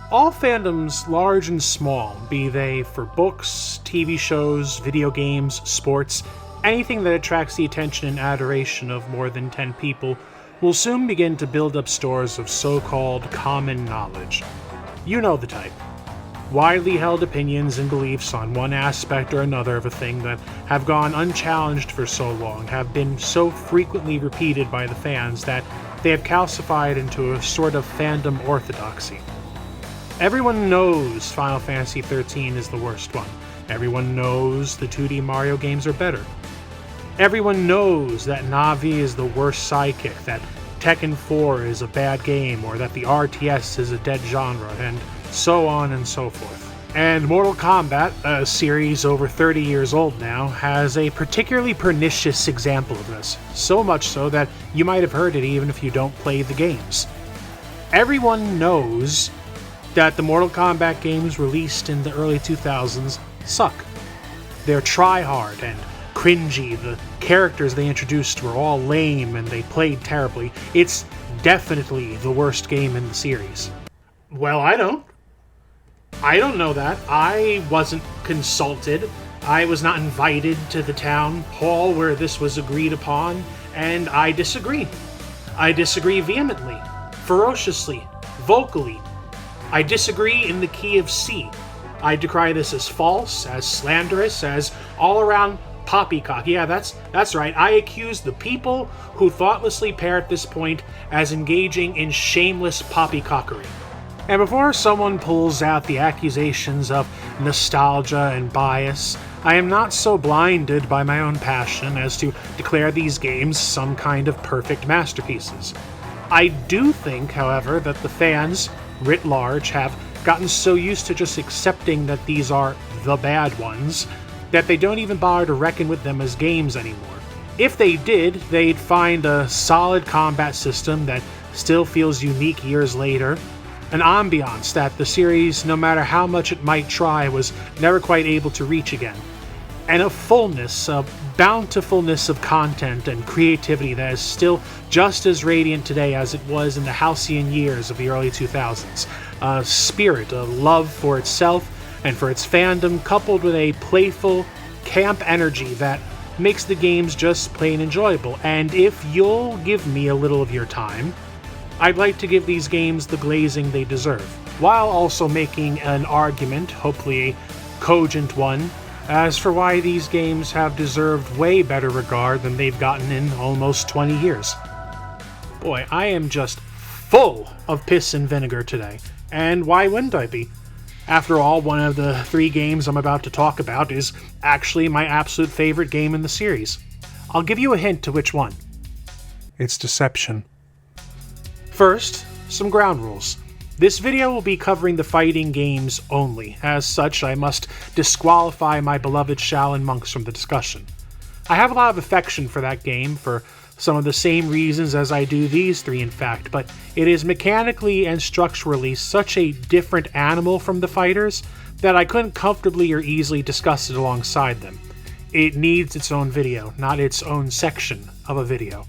All fandoms, large and small, be they for books, TV shows, video games, sports, anything that attracts the attention and adoration of more than 10 people, will soon begin to build up stores of so-called common knowledge. You know the type. Widely held opinions and beliefs on one aspect or another of a thing that have gone unchallenged for so long, have been so frequently repeated by the fans that they have calcified into a sort of fandom orthodoxy. Everyone knows Final Fantasy XIII is the worst one. Everyone knows the 2D Mario games are better. Everyone knows that Navi is the worst sidekick, that Tekken 4 is a bad game, or that the RTS is a dead genre, and so on and so forth. And Mortal Kombat, a series over 30 years old now, has a particularly pernicious example of this, so much so that you might have heard it even if you don't play the games. Everyone knows that the Mortal Kombat games released in the early 2000s suck. They're try-hard and cringy, the characters they introduced were all lame and they played terribly. It's definitely the worst game in the series. Well, I don't know that. I wasn't consulted. I was not invited to the town hall where this was agreed upon, and I disagree. I disagree vehemently, ferociously, vocally. I disagree in the key of C. I decry this as false, as slanderous, as all-around poppycock. Yeah, that's right. I accuse the people who thoughtlessly parrot this point as engaging in shameless poppycockery. And before someone pulls out the accusations of nostalgia and bias, I am not so blinded by my own passion as to declare these games some kind of perfect masterpieces. I do think, however, that the fans, writ large, have gotten so used to just accepting that these are the bad ones, that they don't even bother to reckon with them as games anymore. If they did, they'd find a solid combat system that still feels unique years later, an ambiance that the series, no matter how much it might try, was never quite able to reach again, and a fullness, a bountifulness of content and creativity that is still just as radiant today as it was in the halcyon years of the early 2000s. A spirit, a love for itself and for its fandom, coupled with a playful, camp energy that makes the games just plain enjoyable. And if you'll give me a little of your time, I'd like to give these games the glazing they deserve, while also making an argument, hopefully a cogent one, as for why these games have deserved way better regard than they've gotten in almost 20 years. Boy, I am just full of piss and vinegar today, and why wouldn't I be? After all, one of the 3 games I'm about to talk about is actually my absolute favorite game in the series. I'll give you a hint to which one. It's Deception. First, some ground rules. This video will be covering the fighting games only. As such, I must disqualify my beloved Shaolin monks from the discussion. I have a lot of affection for that game, for some of the same reasons as I do these 3 in fact, but it is mechanically and structurally such a different animal from the fighters that I couldn't comfortably or easily discuss it alongside them. It needs its own video, not its own section of a video.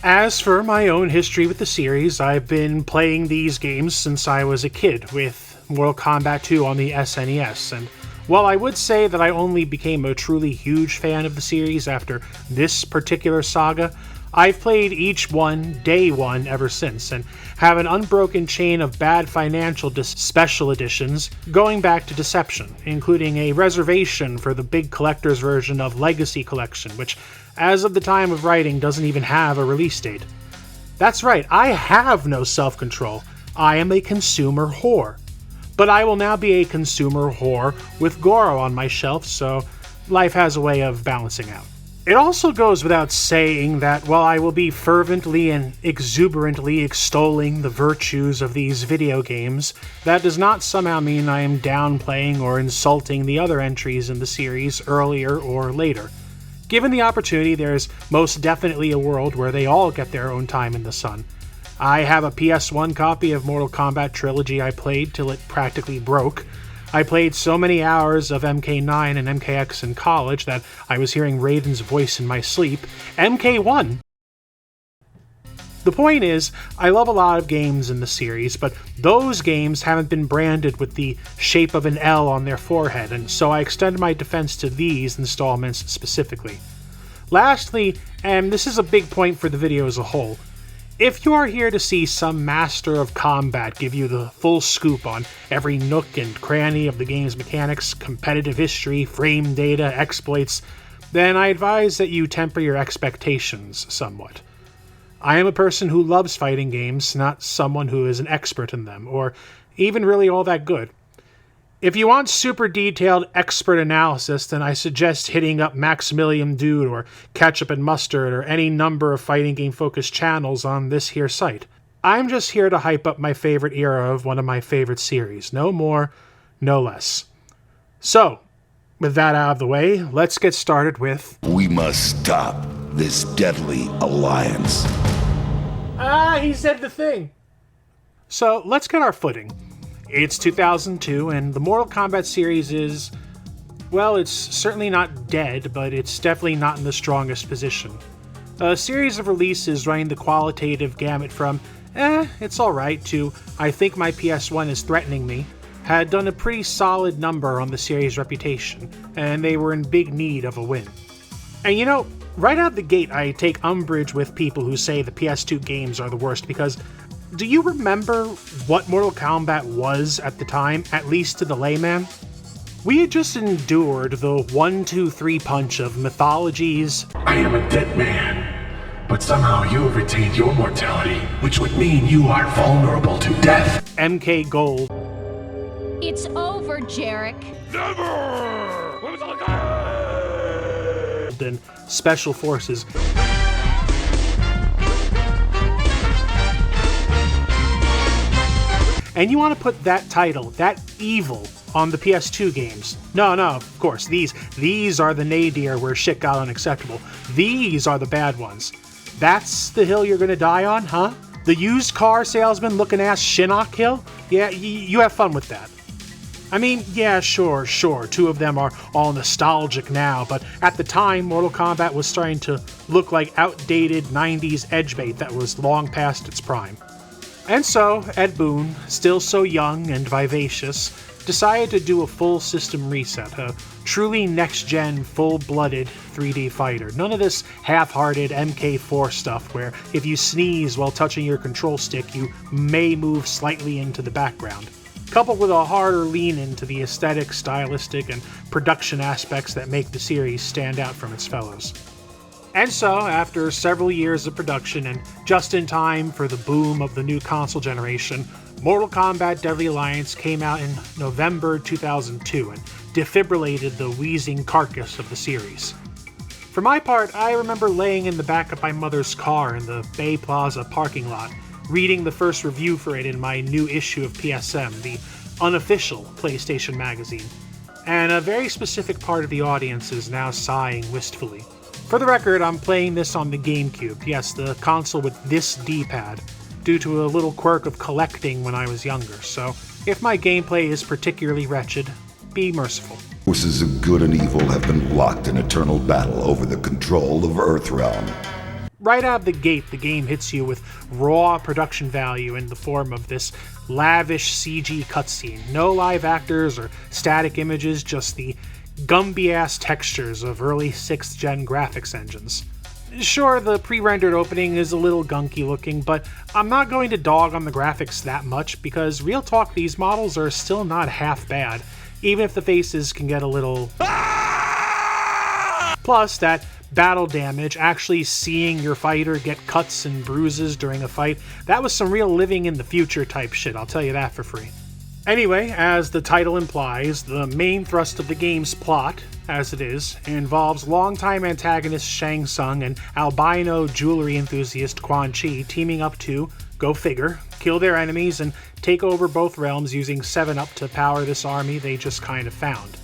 As for my own history with the series, I've been playing these games since I was a kid, with Mortal Kombat 2 on the SNES, and while I would say that I only became a truly huge fan of the series after this particular saga, I've played each one day one ever since, and have an unbroken chain of bad financial special editions going back to Deception, including a reservation for the big collector's version of Legacy Collection, which, as of the time of writing, doesn't even have a release date. That's right, I have no self-control. I am a consumer whore. But I will now be a consumer whore with Goro on my shelf, so life has a way of balancing out. It also goes without saying that while I will be fervently and exuberantly extolling the virtues of these video games, that does not somehow mean I am downplaying or insulting the other entries in the series earlier or later. Given the opportunity, there is most definitely a world where they all get their own time in the sun. I have a PS1 copy of Mortal Kombat Trilogy I played till it practically broke. I played so many hours of MK9 and MKX in college that I was hearing Raiden's voice in my sleep. MK1! The The point is, I love a lot of games in the series, but those games haven't been branded with the shape of an L on their forehead, and so I extended my defense to these installments specifically. Lastly, and this is a big point for the video as a whole, if you are here to see some master of combat give you the full scoop on every nook and cranny of the game's mechanics, competitive history, frame data, exploits, then I advise that you temper your expectations somewhat. I am a person who loves fighting games, not someone who is an expert in them, or even really all that good. If you want super detailed expert analysis, then I suggest hitting up Maximilian Dude or Ketchup and Mustard or any number of fighting game focused channels on this here site. I'm just here to hype up my favorite era of one of my favorite series. No more, no less. So, with that out of the way, let's get started with... We must stop this deadly alliance. He said the thing. So, let's get our footing. It's 2002, and the Mortal Kombat series is... well, it's certainly not dead, but it's definitely not in the strongest position. A series of releases running the qualitative gamut from, it's alright, to, I think my PS1 is threatening me, had done a pretty solid number on the series' reputation, and they were in big need of a win. And you know, right out the gate I take umbrage with people who say the PS2 games are the worst, because do you remember what Mortal Kombat was at the time, at least to the layman? We had just endured the 1-2-3 punch of mythologies. I am a dead man, but somehow you have retained your mortality, which would mean you are vulnerable to death. MK Gold. It's over, Jarek. Never! And Special Forces. And you want to put that title, that evil, on the PS2 games. No, of course, these are the nadir where shit got unacceptable. These are the bad ones. That's the hill you're gonna die on, huh? The used car salesman looking ass Shinnok hill? Yeah, you have fun with that. I mean, yeah, sure, two of them are all nostalgic now, but at the time, Mortal Kombat was starting to look like outdated 90s edgebait that was long past its prime. And so, Ed Boon, still so young and vivacious, decided to do a full system reset, a truly next-gen, full-blooded 3D fighter. None of this half-hearted MK4 stuff where if you sneeze while touching your control stick, you may move slightly into the background. Coupled with a harder lean into the aesthetic, stylistic, and production aspects that make the series stand out from its fellows. And so, after several years of production and just in time for the boom of the new console generation, Mortal Kombat Deadly Alliance came out in November 2002 and defibrillated the wheezing carcass of the series. For my part, I remember laying in the back of my mother's car in the Bay Plaza parking lot, reading the first review for it in my new issue of PSM, the unofficial PlayStation magazine, and a very specific part of the audience is now sighing wistfully. For the record, I'm playing this on the GameCube, yes, the console with this D-pad, due to a little quirk of collecting when I was younger, so if my gameplay is particularly wretched, be merciful. Forces of good and evil have been locked in eternal battle over the control of Earthrealm. Right out of the gate, the game hits you with raw production value in the form of this lavish CG cutscene. No live actors or static images, just the Gumby-ass textures of early 6th gen graphics engines. Sure, the pre-rendered opening is a little gunky looking, but I'm not going to dog on the graphics that much because real talk, these models are still not half bad, even if the faces can get a little... Plus, that battle damage, actually seeing your fighter get cuts and bruises during a fight, that was some real living in the future type shit, I'll tell you that for free. Anyway, as the title implies, the main thrust of the game's plot, as it is, involves longtime antagonist Shang Tsung and albino jewelry enthusiast Quan Chi teaming up to, go figure, kill their enemies and take over both realms using 7-Up to power this army they just kind of found.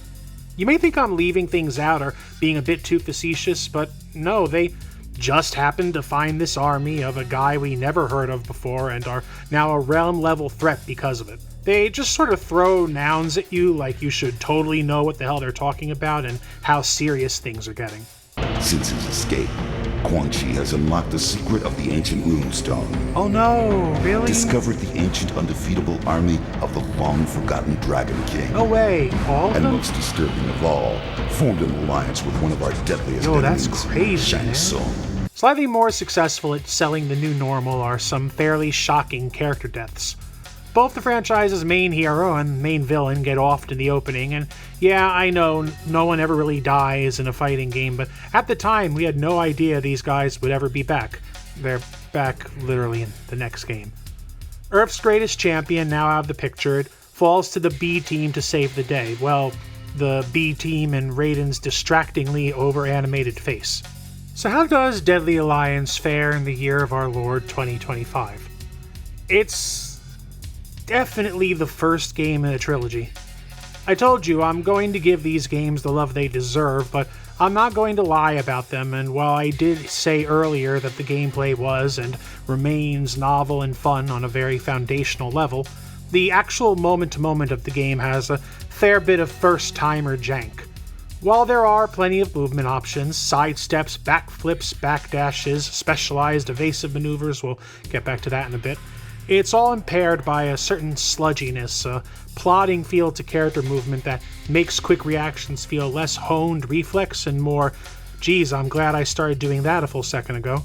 You may think I'm leaving things out or being a bit too facetious, but no, they just happened to find this army of a guy we never heard of before and are now a realm-level threat because of it. They just sort of throw nouns at you like you should totally know what the hell they're talking about and how serious things are getting. Since his escape, Quan Chi has unlocked the secret of the ancient runestone. Oh no, really? Discovered the ancient undefeatable army of the long-forgotten Dragon King. No way, all of And them? most disturbing of all, formed an alliance with one of our deadliest Yo, that's enemies, crazy, Shang man. Tsung. Slightly more successful at selling the new normal are some fairly shocking character deaths. Both the franchise's main hero and main villain get offed in the opening, and yeah, I know no one ever really dies in a fighting game, but at the time we had no idea these guys would ever be back. They're back literally in the next game. Earth's greatest champion now out of the picture, it falls to the B team to save the day. Well, the B team and Raiden's distractingly over-animated face. So how does Deadly Alliance fare in the year of our Lord 2025? It's definitely the first game in a trilogy. I told you I'm going to give these games the love they deserve, but I'm not going to lie about them, and while I did say earlier that the gameplay was and remains novel and fun on a very foundational level, the actual moment-to-moment of the game has a fair bit of first-timer jank. While there are plenty of movement options, sidesteps, backflips, backdashes, specialized evasive maneuvers, we'll get back to that in a bit, it's all impaired by a certain sludginess, a plodding feel to character movement that makes quick reactions feel less honed reflex and more, geez, I'm glad I started doing that a full second ago.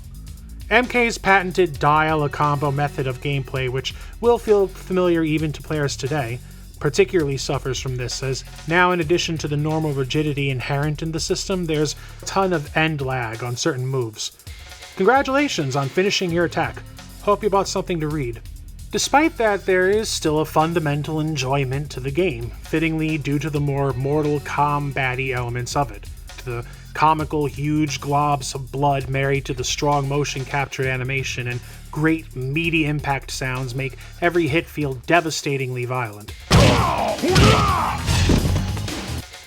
MK's patented dial-a-combo method of gameplay, which will feel familiar even to players today, particularly suffers from this, as now in addition to the normal rigidity inherent in the system, there's a ton of end lag on certain moves. Congratulations on finishing your attack. Hope you bought something to read. Despite that, there is still a fundamental enjoyment to the game, fittingly due to the more Mortal Kombat-y elements of it. The comical, huge globs of blood married to the strong motion capture animation and great, meaty impact sounds make every hit feel devastatingly violent.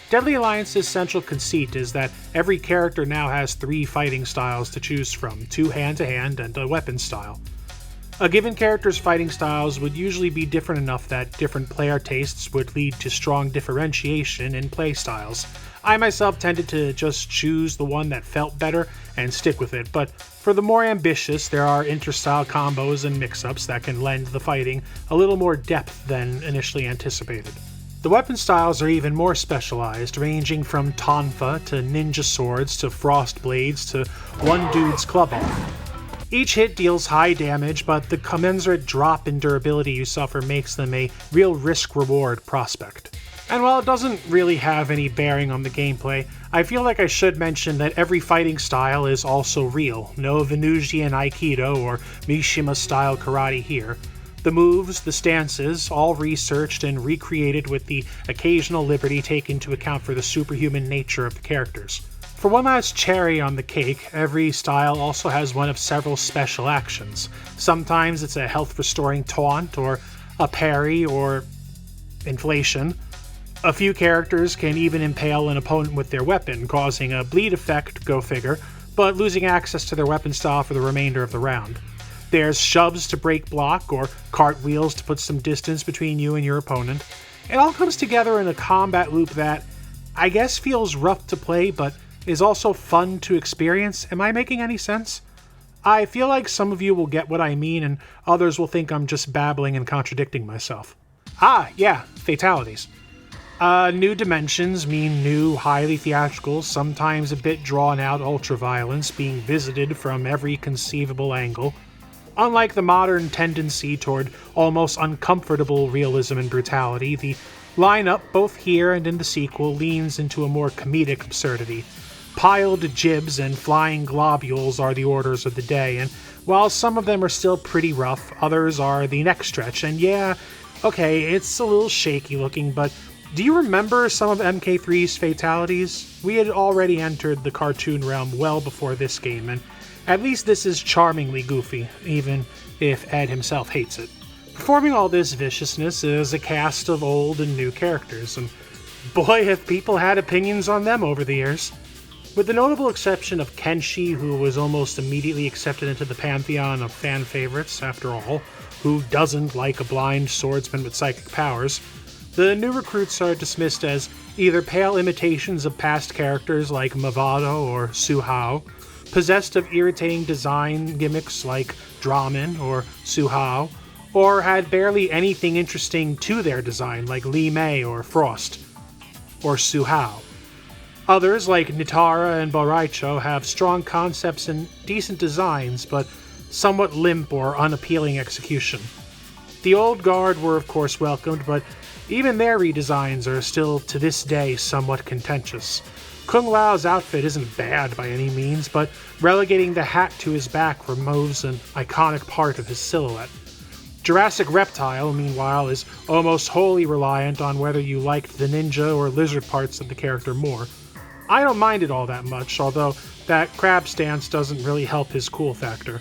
Deadly Alliance's central conceit is that every character now has 3 fighting styles to choose from, 2 hand-to-hand and a weapon style. A given character's fighting styles would usually be different enough that different player tastes would lead to strong differentiation in play styles. I myself tended to just choose the one that felt better and stick with it, but for the more ambitious, there are inter-style combos and mix-ups that can lend the fighting a little more depth than initially anticipated. The weapon styles are even more specialized, ranging from tonfa to ninja swords to frost blades to one dude's club arm. Each hit deals high damage, but the commensurate drop in durability you suffer makes them a real risk-reward prospect. And while it doesn't really have any bearing on the gameplay, I feel like I should mention that every fighting style is also real, no Venusian Aikido or Mishima-style karate here. The moves, the stances, all researched and recreated with the occasional liberty taken into account for the superhuman nature of the characters. For one last cherry on the cake, every style also has one of several special actions. Sometimes it's a health-restoring taunt, or a parry, or inflation. A few characters can even impale an opponent with their weapon, causing a bleed effect, go figure, but losing access to their weapon style for the remainder of the round. There's shoves to break block, or cartwheels to put some distance between you and your opponent. It all comes together in a combat loop that, I guess, feels rough to play, but is also fun to experience. Am I making any sense? I feel like some of you will get what I mean, and others will think I'm just babbling and contradicting myself. Ah, yeah, fatalities. New dimensions mean new, highly theatrical, sometimes a bit drawn-out ultra-violence being visited from every conceivable angle. Unlike the modern tendency toward almost uncomfortable realism and brutality, the lineup, both here and in the sequel, leans into a more comedic absurdity. Piled jibs and flying globules are the orders of the day, and while some of them are still pretty rough, others are the next stretch, and yeah, okay, it's a little shaky looking, but do you remember some of MK3's fatalities? We had already entered the cartoon realm well before this game, and at least this is charmingly goofy, even if Ed himself hates it. Performing all this viciousness is a cast of old and new characters, and boy have people had opinions on them over the years. With the notable exception of Kenshi, who was almost immediately accepted into the pantheon of fan favorites, after all, who doesn't like a blind swordsman with psychic powers, the new recruits are dismissed as either pale imitations of past characters like Mavado or Suhao, possessed of irritating design gimmicks like Dramen or Suhao, or had barely anything interesting to their design like Li Mei or Frost, or Suhao. Others, like Nitara and Boraicho, have strong concepts and decent designs, but somewhat limp or unappealing execution. The old guard were of course welcomed, but even their redesigns are still to this day somewhat contentious. Kung Lao's outfit isn't bad by any means, but relegating the hat to his back removes an iconic part of his silhouette. Jurassic Reptile, meanwhile, is almost wholly reliant on whether you liked the ninja or lizard parts of the character more. I don't mind it all that much, although that crab stance doesn't really help his cool factor.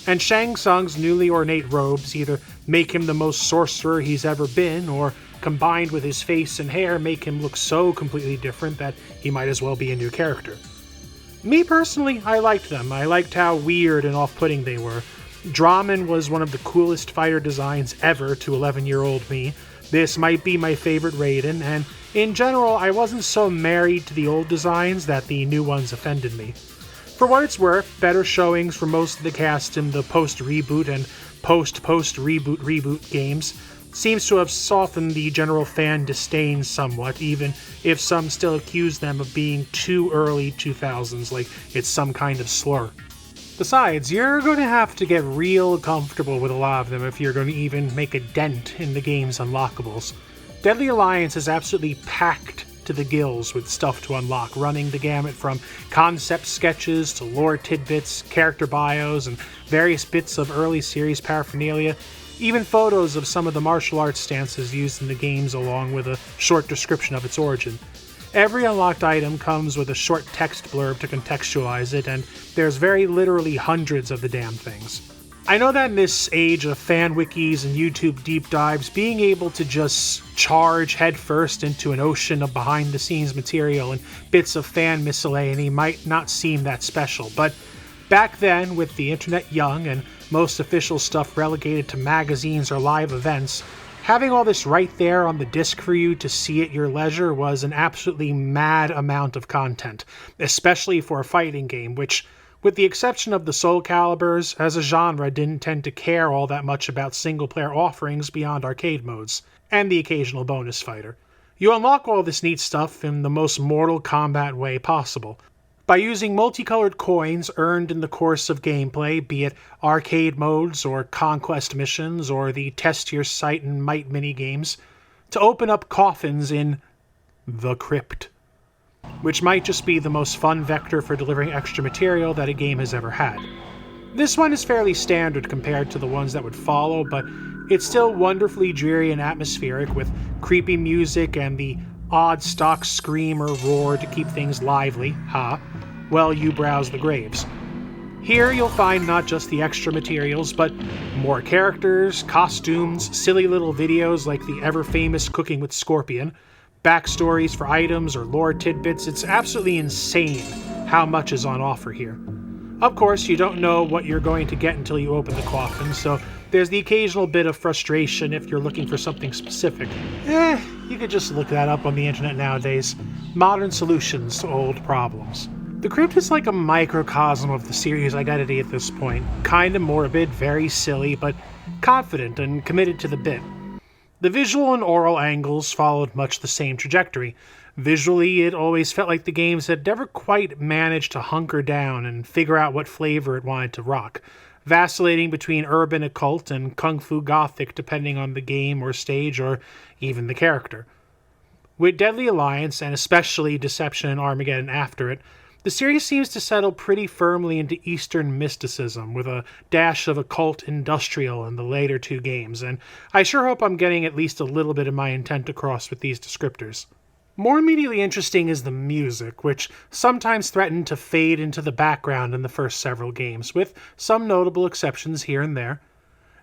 And Shang Tsung's newly ornate robes either make him the most sorcerer he's ever been, or combined with his face and hair make him look so completely different that he might as well be a new character. Me personally, I liked them. I liked how weird and off-putting they were. Dramen was one of the coolest fighter designs ever to 11-year-old me. This might be my favorite Raiden, and in general, I wasn't so married to the old designs that the new ones offended me. For what it's worth, better showings for most of the cast in the post-reboot and post-post-reboot games seems to have softened the general fan disdain somewhat, even if some still accuse them of being too early 2000s, like it's some kind of slur. Besides, you're going to have to get real comfortable with a lot of them if you're going to even make a dent in the game's unlockables. Deadly Alliance is absolutely packed to the gills with stuff to unlock, running the gamut from concept sketches to lore tidbits, character bios, and various bits of early series paraphernalia, even photos of some of the martial arts stances used in the games along with a short description of its origin. Every unlocked item comes with a short text blurb to contextualize it, and there's very literally hundreds of the damn things. I know that in this age of fan wikis and YouTube deep dives, being able to just charge headfirst into an ocean of behind-the-scenes material and bits of fan miscellany might not seem that special, but back then, with the internet young and most official stuff relegated to magazines or live events, having all this right there on the disc for you to see at your leisure was an absolutely mad amount of content, especially for a fighting game, which, with the exception of the Soul Caliburs, as a genre didn't tend to care all that much about single-player offerings beyond arcade modes, and the occasional bonus fighter. You unlock all this neat stuff in the most Mortal Kombat way possible, by using multicolored coins earned in the course of gameplay, be it arcade modes or conquest missions or the test your sight and might minigames, to open up coffins in the crypt, which might just be the most fun vector for delivering extra material that a game has ever had. This one is fairly standard compared to the ones that would follow, but it's still wonderfully dreary and atmospheric with creepy music and the odd stock scream or roar to keep things lively, while you browse the graves. Here you'll find not just the extra materials, but more characters, costumes, silly little videos like the ever-famous Cooking with Scorpion, backstories for items or lore tidbits. It's absolutely insane how much is on offer here. Of course, you don't know what you're going to get until you open the coffin, so there's the occasional bit of frustration if you're looking for something specific. You could just look that up on the internet nowadays. Modern solutions to old problems. The crypt is like a microcosm of the series' identity at this point. Kinda morbid, very silly, but confident and committed to the bit. The visual and oral angles followed much the same trajectory. Visually, it always felt like the games had never quite managed to hunker down and figure out what flavor it wanted to rock, vacillating between urban occult and kung fu gothic depending on the game or stage or even the character. With Deadly Alliance, and especially Deception and Armageddon after it, the series seems to settle pretty firmly into Eastern mysticism, with a dash of occult industrial in the later two games, and I sure hope I'm getting at least a little bit of my intent across with these descriptors. More immediately interesting is the music, which sometimes threatened to fade into the background in the first several games, with some notable exceptions here and there.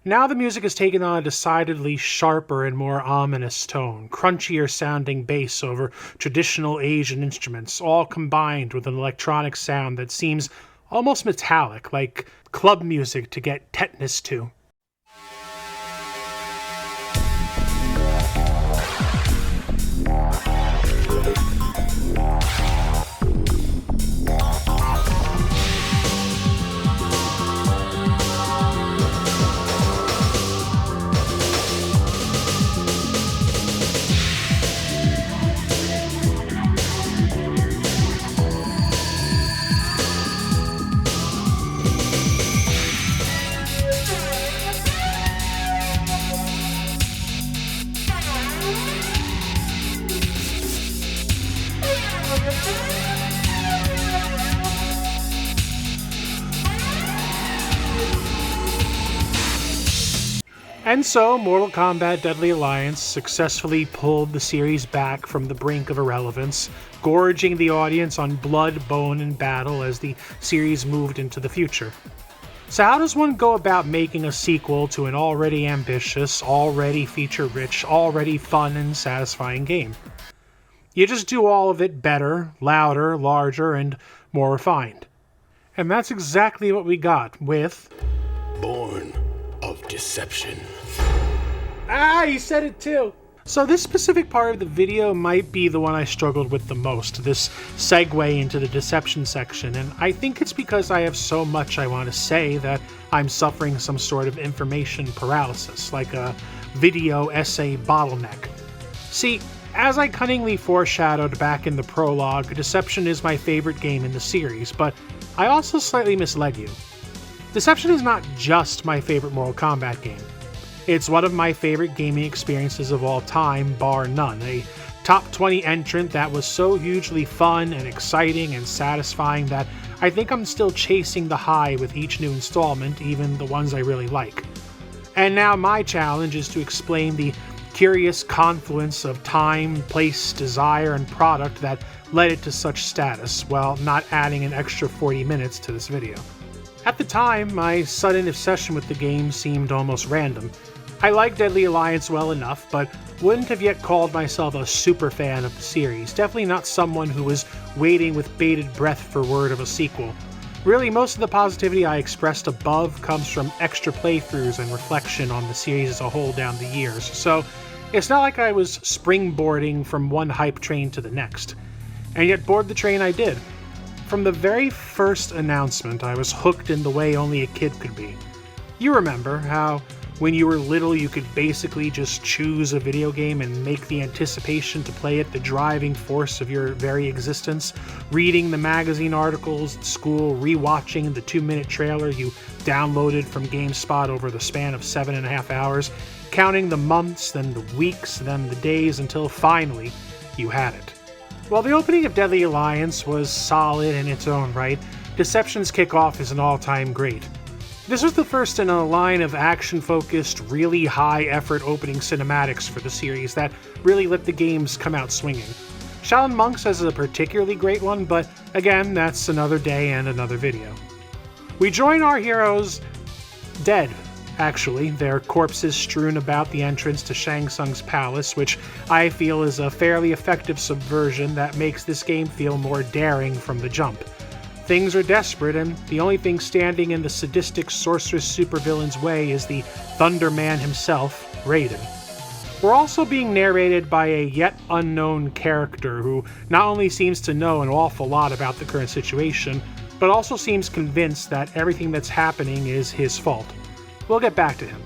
Now the music has taken on a decidedly sharper and more ominous tone, crunchier sounding bass over traditional Asian instruments, all combined with an electronic sound that seems almost metallic, like club music to get tetanus to. And so, Mortal Kombat Deadly Alliance successfully pulled the series back from the brink of irrelevance, gorging the audience on blood, bone, and battle as the series moved into the future. So how does one go about making a sequel to an already ambitious, already feature-rich, already fun and satisfying game? You just do all of it better, louder, larger, and more refined. And that's exactly what we got with... Born of Deception. Ah, you said it too! So this specific part of the video might be the one I struggled with the most, this segue into the deception section, and I think it's because I have so much I want to say that I'm suffering some sort of information paralysis, like a video essay bottleneck. See, as I cunningly foreshadowed back in the prologue, Deception is my favorite game in the series, but I also slightly misled you. Deception is not just my favorite Mortal Kombat game. It's one of my favorite gaming experiences of all time, bar none. A top 20 entrant that was so hugely fun and exciting and satisfying that I think I'm still chasing the high with each new installment, even the ones I really like. And now my challenge is to explain the curious confluence of time, place, desire, and product that led it to such status, while not adding an extra 40 minutes to this video. At the time, my sudden obsession with the game seemed almost random. I like Deadly Alliance well enough, but wouldn't have yet called myself a super fan of the series, definitely not someone who was waiting with bated breath for word of a sequel. Really, most of the positivity I expressed above comes from extra playthroughs and reflection on the series as a whole down the years, so it's not like I was springboarding from one hype train to the next. And yet board the train I did. From the very first announcement, I was hooked in the way only a kid could be. You remember how when you were little you could basically just choose a video game and make the anticipation to play it the driving force of your very existence, reading the magazine articles at school, rewatching the 2-minute trailer you downloaded from GameSpot over the span of 7.5 hours, counting the months, then the weeks, then the days, until finally you had it. While the opening of Deadly Alliance was solid in its own right, Deception's kickoff is an all-time great. This was the first in a line of action-focused, really high-effort opening cinematics for the series that really let the games come out swinging. Shaolin Monks has a particularly great one, but again, that's another day and another video. We join our heroes dead, actually, their corpses strewn about the entrance to Shang Tsung's palace, which I feel is a fairly effective subversion that makes this game feel more daring from the jump. Things are desperate, and the only thing standing in the sadistic sorceress supervillain's way is the Thunder Man himself, Raiden. We're also being narrated by a yet unknown character who not only seems to know an awful lot about the current situation, but also seems convinced that everything that's happening is his fault. We'll get back to him.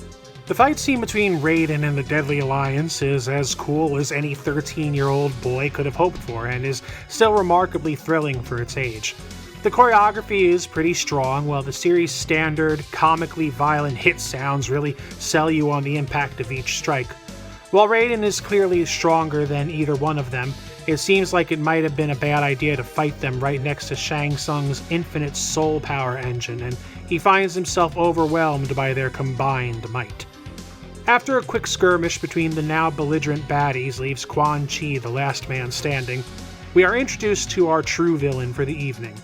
The fight scene between Raiden and the Deadly Alliance is as cool as any 13-year-old boy could have hoped for, and is still remarkably thrilling for its age. The choreography is pretty strong, while the series' standard, comically violent hit sounds really sell you on the impact of each strike. While Raiden is clearly stronger than either one of them, it seems like it might have been a bad idea to fight them right next to Shang Tsung's infinite soul power engine, and he finds himself overwhelmed by their combined might. After a quick skirmish between the now belligerent baddies leaves Quan Chi the last man standing, we are introduced to our true villain for the evening.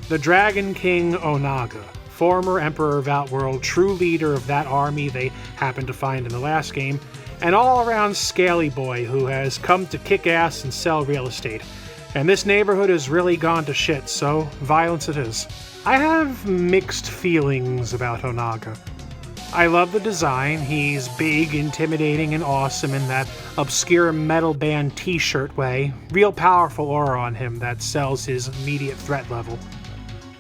The Dragon King Onaga, former Emperor of Outworld, true leader of that army they happened to find in the last game, an all-around scaly boy who has come to kick ass and sell real estate. And this neighborhood has really gone to shit, so violence it is. I have mixed feelings about Onaga. I love the design. He's big, intimidating, and awesome in that obscure metal band t-shirt way. Real powerful aura on him that sells his immediate threat level.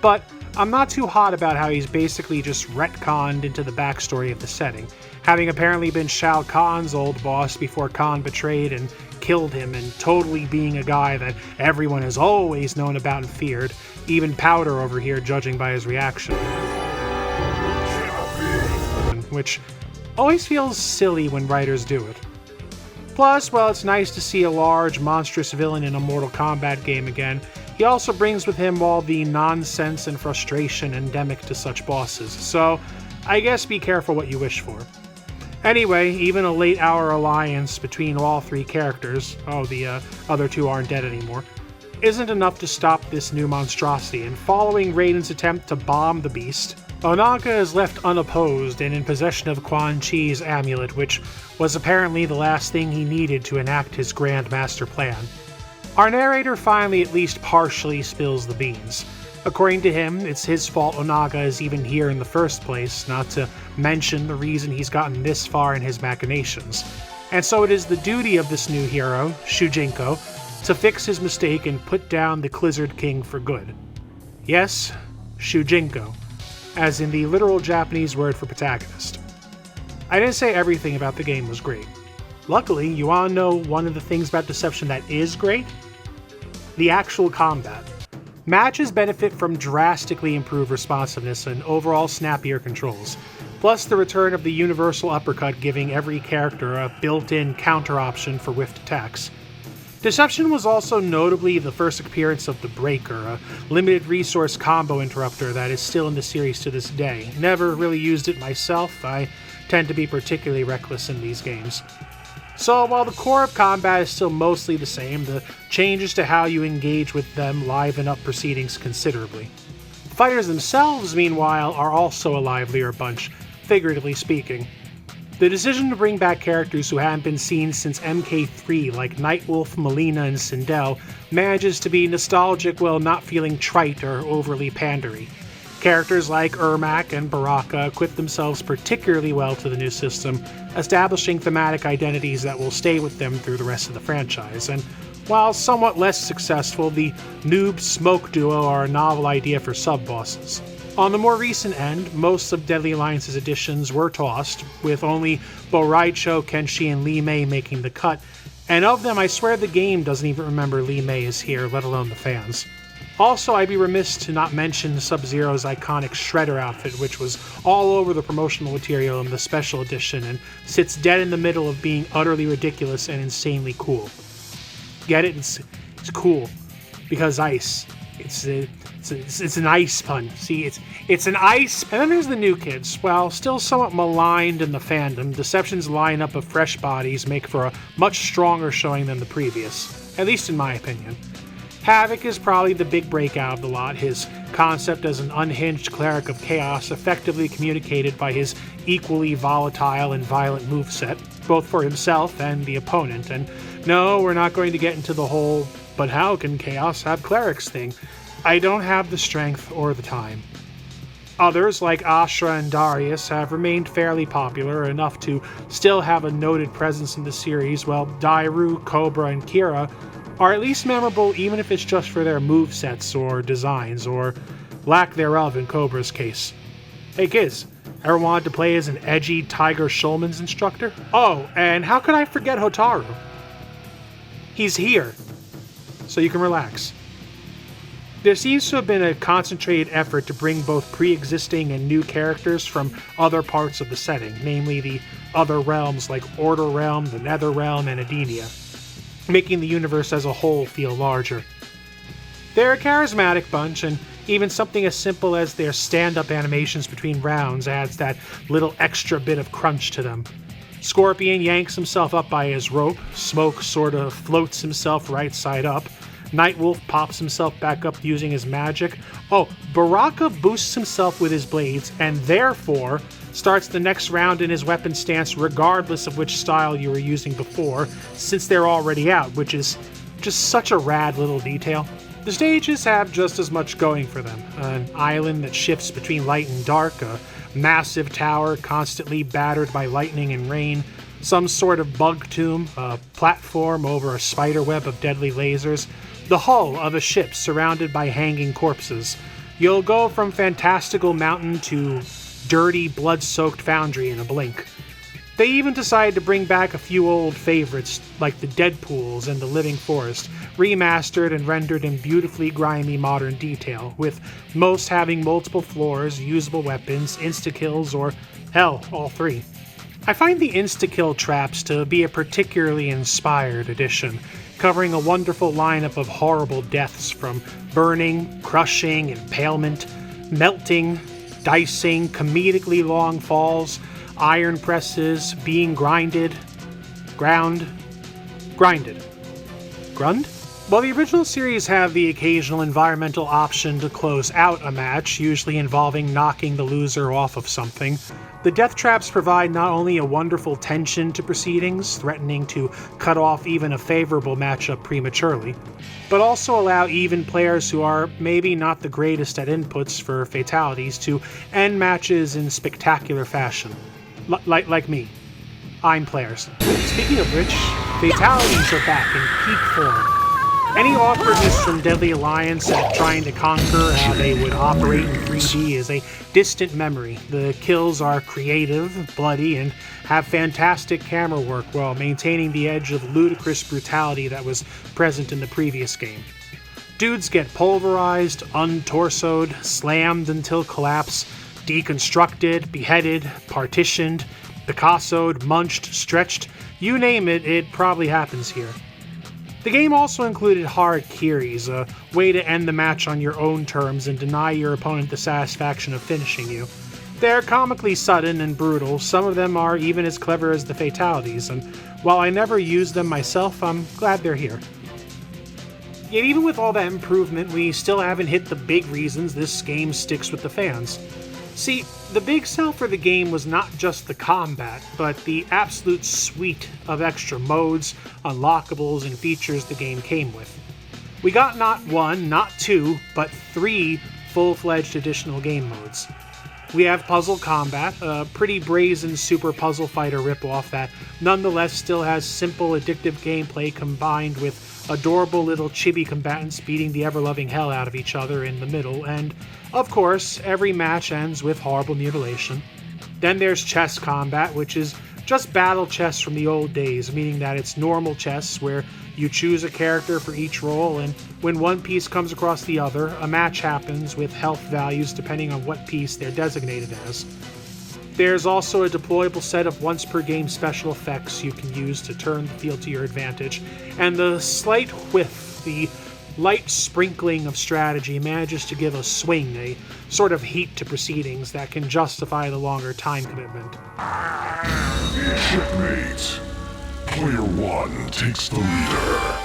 But I'm not too hot about how he's basically just retconned into the backstory of the setting, having apparently been Shao Kahn's old boss before Kahn betrayed and killed him, and totally being a guy that everyone has always known about and feared, even Powder over here judging by his reaction. Which always feels silly when writers do it. Plus, while it's nice to see a large, monstrous villain in a Mortal Kombat game again, he also brings with him all the nonsense and frustration endemic to such bosses, so I guess be careful what you wish for. Anyway, even a late-hour alliance between all three characters, the other two aren't dead anymore, isn't enough to stop this new monstrosity, and following Raiden's attempt to bomb the beast, Onaga is left unopposed and in possession of Quan Chi's amulet, which was apparently the last thing he needed to enact his grand master plan. Our narrator finally at least partially spills the beans. According to him, it's his fault Onaga is even here in the first place, not to mention the reason he's gotten this far in his machinations. And so it is the duty of this new hero, Shujinko, to fix his mistake and put down the Clizzard King for good. Yes, Shujinko, as in the literal Japanese word for protagonist. I didn't say everything about the game was great. Luckily, you want to know one of the things about Deception that is great? The actual combat. Matches benefit from drastically improved responsiveness and overall snappier controls, plus the return of the universal uppercut giving every character a built-in counter option for whiffed attacks. Deception was also notably the first appearance of the Breaker, a limited resource combo interrupter that is still in the series to this day. Never really used it myself, I tend to be particularly reckless in these games. So while the core of combat is still mostly the same, the changes to how you engage with them liven up proceedings considerably. The fighters themselves, meanwhile, are also a livelier bunch, figuratively speaking. The decision to bring back characters who haven't been seen since MK3 like Nightwolf, Melina, and Sindel manages to be nostalgic while not feeling trite or overly pandery. Characters like Ermac and Baraka equip themselves particularly well to the new system, establishing thematic identities that will stay with them through the rest of the franchise, and while somewhat less successful, the Noob Smoke duo are a novel idea for sub-bosses. On the more recent end, most of Deadly Alliance's additions were tossed, with only Boraicho, Kenshi, and Li Mei making the cut, and of them I swear the game doesn't even remember Li Mei is here, let alone the fans. Also, I'd be remiss to not mention Sub-Zero's iconic Shredder outfit, which was all over the promotional material in the special edition and sits dead in the middle of being utterly ridiculous and insanely cool. Get it? It's cool. Because ice. It's an ice pun. See, it's an ice. And then there's the new kids. While still somewhat maligned in the fandom, Deception's lineup of fresh bodies make for a much stronger showing than the previous, at least in my opinion. Havoc is probably the big breakout of the lot, his concept as an unhinged cleric of chaos effectively communicated by his equally volatile and violent moveset, both for himself and the opponent. And no, we're not going to get into the whole, but how can chaos have clerics thing? I don't have the strength or the time. Others, like Ashra and Darius, have remained fairly popular, enough to still have a noted presence in the series, while Dairu, Cobra, and Kira are at least memorable even if it's just for their movesets or designs, or lack thereof in Cobra's case. Hey kids, ever wanted to play as an edgy Tiger Schulman's instructor? Oh, and how could I forget Hotaru? He's here, so you can relax. There seems to have been a concentrated effort to bring both pre-existing and new characters from other parts of the setting, namely the other realms like Order Realm, the Nether Realm, and Edenia, making the universe as a whole feel larger. They're a charismatic bunch, and even something as simple as their stand-up animations between rounds adds that little extra bit of crunch to them. Scorpion yanks himself up by his rope, Smoke sorta floats himself right side up, Nightwolf pops himself back up using his magic. Oh, Baraka boosts himself with his blades, and therefore starts the next round in his weapon stance regardless of which style you were using before, since they're already out, which is just such a rad little detail. The stages have just as much going for them. An island that shifts between light and dark, a massive tower constantly battered by lightning and rain, some sort of bug tomb, a platform over a spider web of deadly lasers, the hull of a ship surrounded by hanging corpses. You'll go from fantastical mountain to dirty, blood-soaked foundry in a blink. They even decided to bring back a few old favorites like the Deadpools and the Living Forest, remastered and rendered in beautifully grimy modern detail, with most having multiple floors, usable weapons, insta-kills, or hell, all three. I find the insta-kill traps to be a particularly inspired addition, covering a wonderful lineup of horrible deaths from burning, crushing, impalement, melting, dicing, comedically long falls, iron presses being grinded. Grund? While the original series have the occasional environmental option to close out a match, usually involving knocking the loser off of something, the death traps provide not only a wonderful tension to proceedings, threatening to cut off even a favorable matchup prematurely, but also allow even players who are maybe not the greatest at inputs for fatalities to end matches in spectacular fashion. Like me. I'm players. Speaking of which, fatalities are back in peak form. Any awkwardness from Deadly Alliance at trying to conquer how they would operate in 3D is a distant memory. The kills are creative, bloody, and have fantastic camera work while maintaining the edge of ludicrous brutality that was present in the previous game. Dudes get pulverized, untorsoed, slammed until collapse, deconstructed, beheaded, partitioned, Picassoed, munched, stretched, you name it, it probably happens here. The game also included harakiris, a way to end the match on your own terms and deny your opponent the satisfaction of finishing you. They're comically sudden and brutal, some of them are even as clever as the fatalities, and while I never used them myself, I'm glad they're here. Yet even with all that improvement, we still haven't hit the big reasons this game sticks with the fans. See, the big sell for the game was not just the combat, but the absolute suite of extra modes, unlockables, and features the game came with. We got not one, not two, but 3 full-fledged additional game modes. We have Puzzle Combat, a pretty brazen Super Puzzle Fighter ripoff that nonetheless still has simple, addictive gameplay combined with adorable little chibi combatants beating the ever-loving hell out of each other in the middle, and, of course, every match ends with horrible mutilation. Then there's Chess Combat, which is just battle chess from the old days, meaning that it's normal chess where you choose a character for each role, and when one piece comes across the other, a match happens with health values depending on what piece they're designated as. There's also a deployable set of once-per-game special effects you can use to turn the field to your advantage, and the slight whiff, the light sprinkling of strategy manages to give a swing, a sort of heat to proceedings that can justify the longer time commitment. Checkmate. Player 1 takes the leader.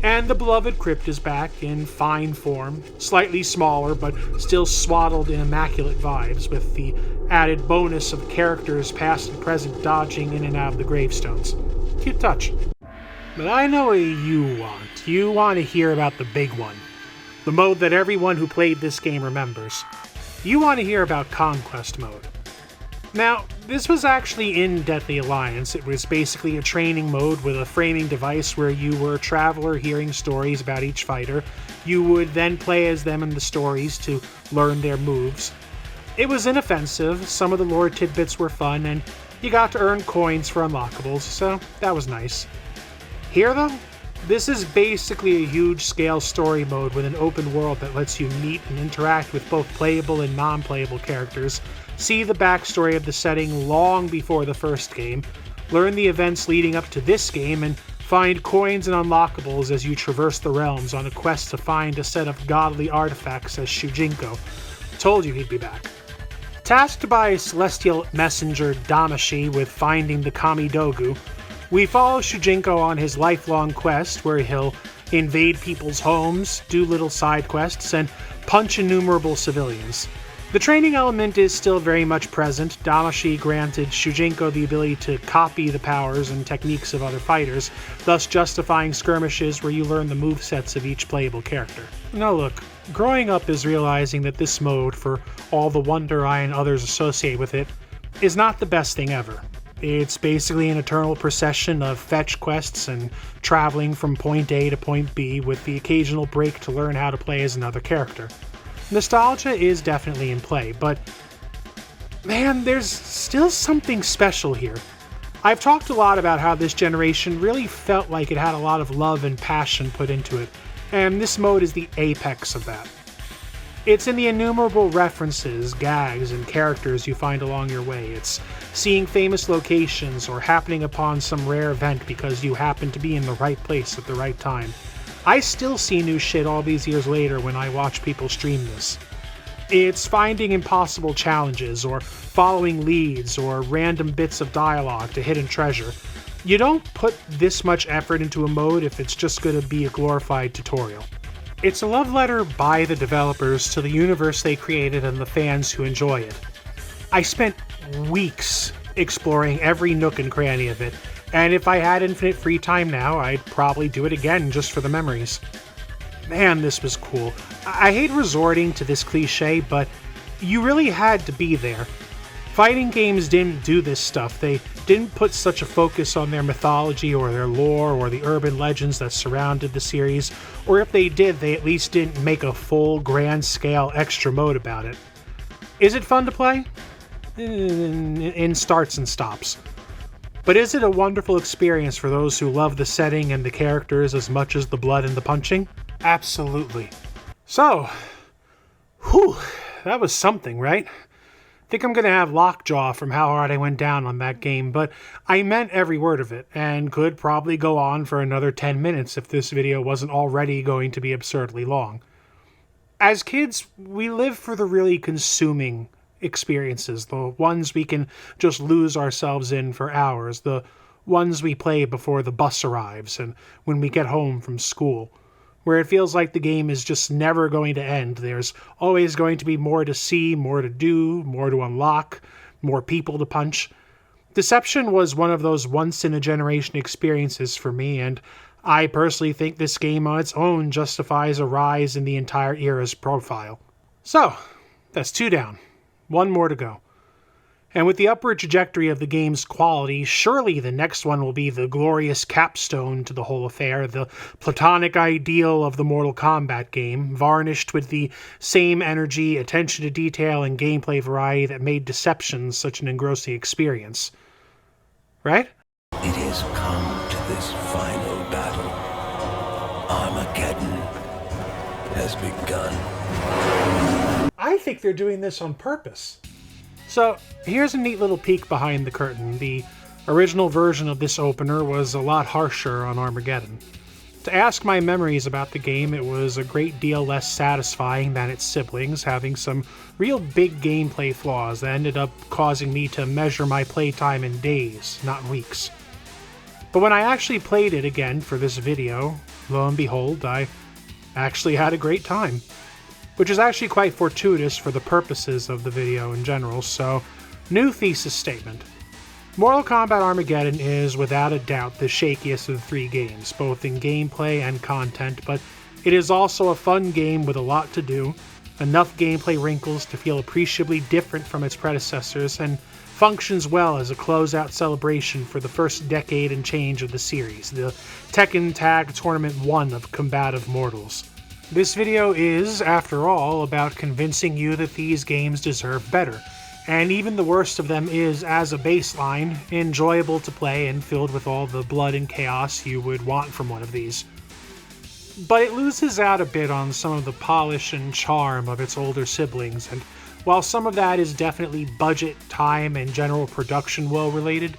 And the beloved crypt is back in fine form, slightly smaller but still swaddled in immaculate vibes, with the added bonus of characters past and present dodging in and out of the gravestones. Cute touch. But I know what you want. You want to hear about the big one. The mode that everyone who played this game remembers. You want to hear about Conquest Mode. Now, this was actually in Deadly Alliance. It was basically a training mode with a framing device where you were a traveler hearing stories about each fighter. You would then play as them in the stories to learn their moves. It was inoffensive, some of the lore tidbits were fun, and you got to earn coins for unlockables, so that was nice. Here though, this is basically a huge-scale story mode with an open world that lets you meet and interact with both playable and non-playable characters, see the backstory of the setting long before the first game, learn the events leading up to this game, and find coins and unlockables as you traverse the realms on a quest to find a set of godly artifacts as Shujinko. Told you he'd be back. Tasked by celestial messenger Damashi with finding the Kamidogu, we follow Shujinko on his lifelong quest where he'll invade people's homes, do little side quests, and punch innumerable civilians. The training element is still very much present. Damashi granted Shujinko the ability to copy the powers and techniques of other fighters, thus justifying skirmishes where you learn the movesets of each playable character. Now look, growing up is realizing that this mode, for all the wonder I and others associate with it, is not the best thing ever. It's basically an eternal procession of fetch quests and traveling from point A to point B with the occasional break to learn how to play as another character. Nostalgia is definitely in play, but man, there's still something special here. I've talked a lot about how this generation really felt like it had a lot of love and passion put into it, and this mode is the apex of that. It's in the innumerable references, gags, and characters you find along your way. It's seeing famous locations or happening upon some rare event because you happen to be in the right place at the right time. I still see new shit all these years later when I watch people stream this. It's finding impossible challenges, or following leads, or random bits of dialogue to hidden treasure. You don't put this much effort into a mode if it's just going to be a glorified tutorial. It's a love letter by the developers to the universe they created and the fans who enjoy it. I spent weeks exploring every nook and cranny of it, and if I had infinite free time now, I'd probably do it again just for the memories. Man, this was cool. I hate resorting to this cliche, but you really had to be there. Fighting games didn't do this stuff. They didn't put such a focus on their mythology or their lore or the urban legends that surrounded the series, or if they did, they at least didn't make a full, grand-scale extra mode about it. Is it fun to play? In starts and stops. But is it a wonderful experience for those who love the setting and the characters as much as the blood and the punching? Absolutely. So, whew, that was something, right? I think I'm going to have lockjaw from how hard I went down on that game, but I meant every word of it, and could probably go on for another 10 minutes if this video wasn't already going to be absurdly long. As kids, we live for the really consuming experiences, the ones we can just lose ourselves in for hours, the ones we play before the bus arrives and when we get home from school, where it feels like the game is just never going to end. There's always going to be more to see, more to do, more to unlock, more people to punch. Deception was one of those once-in-a-generation experiences for me, and I personally think this game on its own justifies a rise in the entire era's profile. So, that's 2 down. 1 more to go. And with the upward trajectory of the game's quality, surely the next one will be the glorious capstone to the whole affair, the platonic ideal of the Mortal Kombat game, varnished with the same energy, attention to detail, and gameplay variety that made Deception such an engrossing experience. Right? It has come to this final battle. Armageddon has begun. I think they're doing this on purpose. So, here's a neat little peek behind the curtain. The original version of this opener was a lot harsher on Armageddon. To ask my memories about the game, it was a great deal less satisfying than its siblings, having some real big gameplay flaws that ended up causing me to measure my playtime in days, not weeks. But when I actually played it again for this video, lo and behold, I actually had a great time. Which is actually quite fortuitous for the purposes of the video in general, so new thesis statement. Mortal Kombat Armageddon is without a doubt the shakiest of the 3 games, both in gameplay and content, but it is also a fun game with a lot to do, enough gameplay wrinkles to feel appreciably different from its predecessors, and functions well as a closeout celebration for the first decade and change of the series, the Tekken Tag Tournament 1 of combative mortals. This video is, after all, about convincing you that these games deserve better, and even the worst of them is, as a baseline, enjoyable to play and filled with all the blood and chaos you would want from one of these. But it loses out a bit on some of the polish and charm of its older siblings, and while some of that is definitely budget, time, and general production woe related,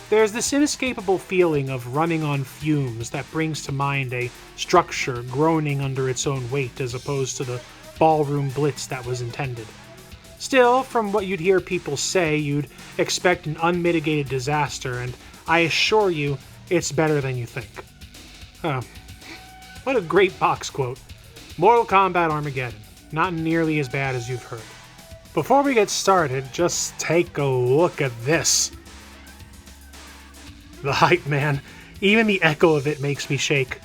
there's this inescapable feeling of running on fumes that brings to mind a structure groaning under its own weight as opposed to the ballroom blitz that was intended. Still, from what you'd hear people say, you'd expect an unmitigated disaster, and I assure you, it's better than you think. What a great box quote. Mortal Kombat Armageddon. Not nearly as bad as you've heard. Before we get started, just take a look at this. The hype, man. Even the echo of it makes me shake.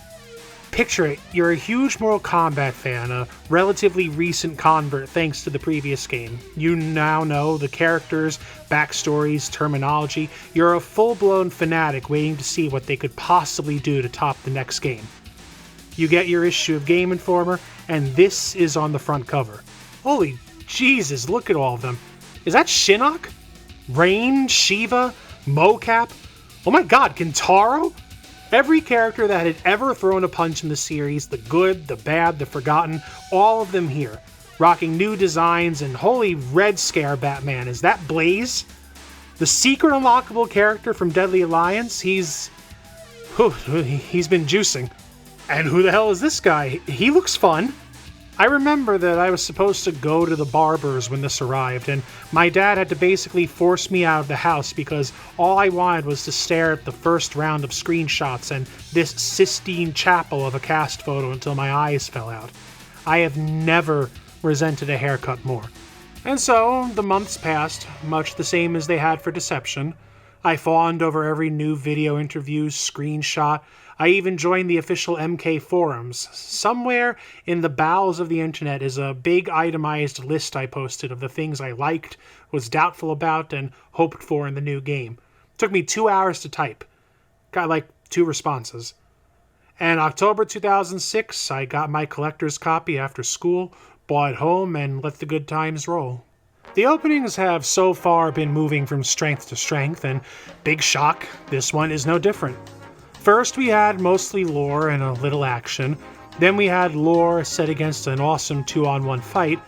Picture it, you're a huge Mortal Kombat fan, a relatively recent convert thanks to the previous game. You now know the characters, backstories, terminology. You're a full-blown fanatic waiting to see what they could possibly do to top the next game. You get your issue of Game Informer, and this is on the front cover. Holy Jesus, look at all of them. Is that Shinnok? Rain? Shiva? Mocap? Oh my god, Kintaro? Every character that had ever thrown a punch in the series, the good, the bad, the forgotten, all of them here. Rocking new designs, and holy Red Scare Batman, is that Blaze? The secret unlockable character from Deadly Alliance, he's been juicing. And who the hell is this guy? He looks fun. I remember that I was supposed to go to the barber's when this arrived, and my dad had to basically force me out of the house because all I wanted was to stare at the first round of screenshots and this Sistine Chapel of a cast photo until my eyes fell out. I have never resented a haircut more. And so, the months passed, much the same as they had for Deception. I fawned over every new video interview, screenshot. I even joined the official MK forums. Somewhere in the bowels of the internet is a big itemized list I posted of the things I liked, was doubtful about, and hoped for in the new game. Took me 2 hours to type. Got like 2 responses. And October 2006, I got my collector's copy after school, bought it home, and let the good times roll. The openings have so far been moving from strength to strength, and big shock, this one is no different. First we had mostly lore and a little action, then we had lore set against an awesome 2-on-1 fight,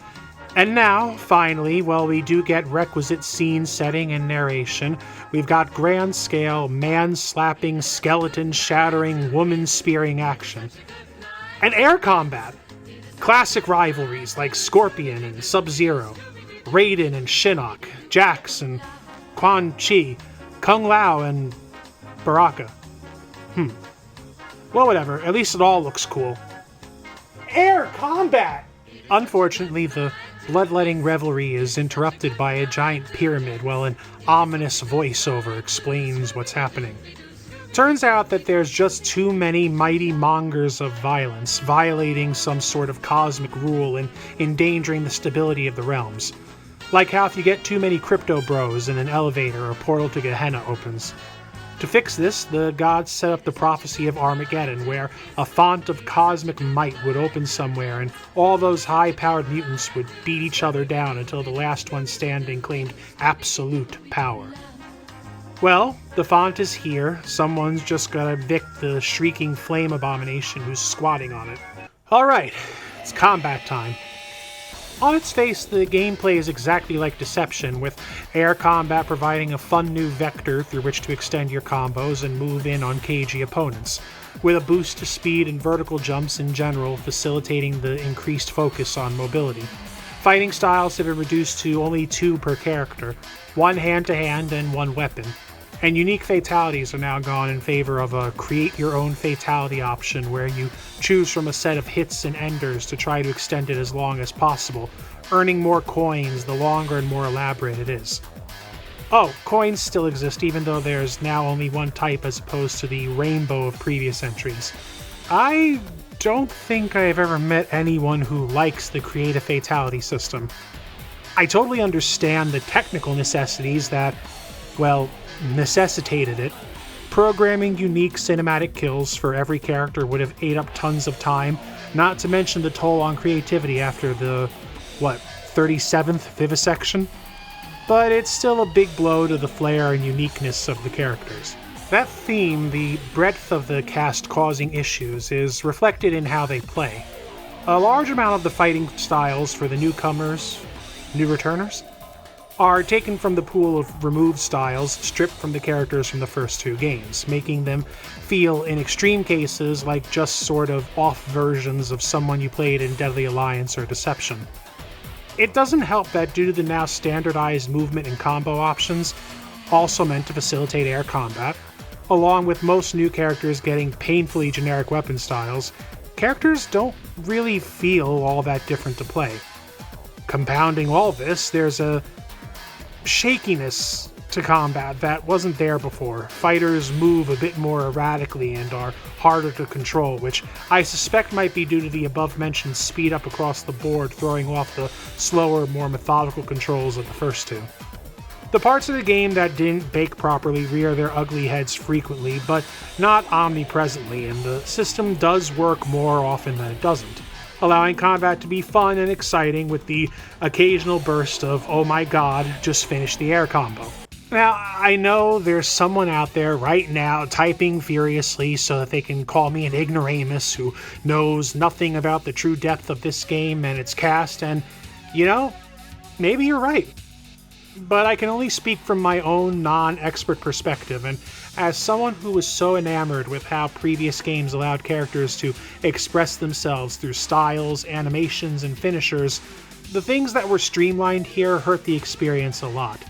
and now, finally, while we do get requisite scene setting and narration, we've got grand-scale, man-slapping, skeleton-shattering, woman-spearing action. And air combat! Classic rivalries like Scorpion and Sub-Zero, Raiden and Shinnok, Jax and Quan Chi, Kung Lao and Baraka. Well, whatever. At least it all looks cool. Air combat! Unfortunately, the bloodletting revelry is interrupted by a giant pyramid while an ominous voiceover explains what's happening. Turns out that there's just too many mighty mongers of violence, violating some sort of cosmic rule and endangering the stability of the realms. Like how if you get too many crypto bros in an elevator, a portal to Gehenna opens. To fix this, the gods set up the prophecy of Armageddon, where a font of cosmic might would open somewhere and all those high-powered mutants would beat each other down until the last one standing claimed absolute power. Well, the font is here. Someone's just gotta evict the shrieking flame abomination who's squatting on it. Alright, it's combat time. On its face, the gameplay is exactly like Deception, with air combat providing a fun new vector through which to extend your combos and move in on cagey opponents, with a boost to speed and vertical jumps in general facilitating the increased focus on mobility. Fighting styles have been reduced to only 2 per character, 1 hand-to-hand and 1 weapon, and unique fatalities are now gone in favor of a create-your-own fatality option where you choose from a set of hits and enders to try to extend it as long as possible, earning more coins the longer and more elaborate it is. Oh, coins still exist even though there's now only 1 type as opposed to the rainbow of previous entries. I don't think I've ever met anyone who likes the creative fatality system. I totally understand the technical necessities that, well, necessitated it. Programming unique cinematic kills for every character would have ate up tons of time, not to mention the toll on creativity after the, 37th vivisection? But it's still a big blow to the flair and uniqueness of the characters. That theme, the breadth of the cast causing issues, is reflected in how they play. A large amount of the fighting styles for the newcomers, new returners, are taken from the pool of removed styles stripped from the characters from the first 2 games, making them feel, in extreme cases, like just sort of off versions of someone you played in Deadly Alliance or Deception. It doesn't help that due to the now standardized movement and combo options, also meant to facilitate air combat, along with most new characters getting painfully generic weapon styles, characters don't really feel all that different to play. Compounding all this, there's a shakiness to combat that wasn't there before. Fighters move a bit more erratically and are harder to control, which I suspect might be due to the above-mentioned speed up across the board throwing off the slower, more methodical controls of the first 2. The parts of the game that didn't bake properly rear their ugly heads frequently, but not omnipresently, and the system does work more often than it doesn't, allowing combat to be fun and exciting with the occasional burst of, oh my god, just finished the air combo. Now, I know there's someone out there right now typing furiously so that they can call me an ignoramus who knows nothing about the true depth of this game and its cast, and, you know, maybe you're right. but I can only speak from my own non-expert perspective, and as someone who was so enamored with how previous games allowed characters to express themselves through styles, animations, and finishers, the things that were streamlined here hurt the experience a lot.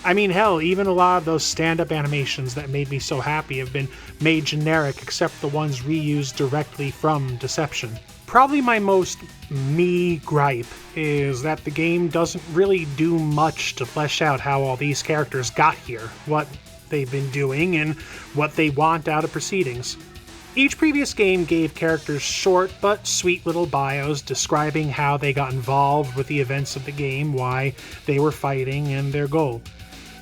I mean, hell, even a lot of those stand-up animations that made me so happy have been made generic except the ones reused directly from Deception. Probably my most me gripe is that the game doesn't really do much to flesh out how all these characters got here, what they've been doing, and what they want out of proceedings. Each previous game gave characters short but sweet little bios describing how they got involved with the events of the game, why they were fighting, and their goal.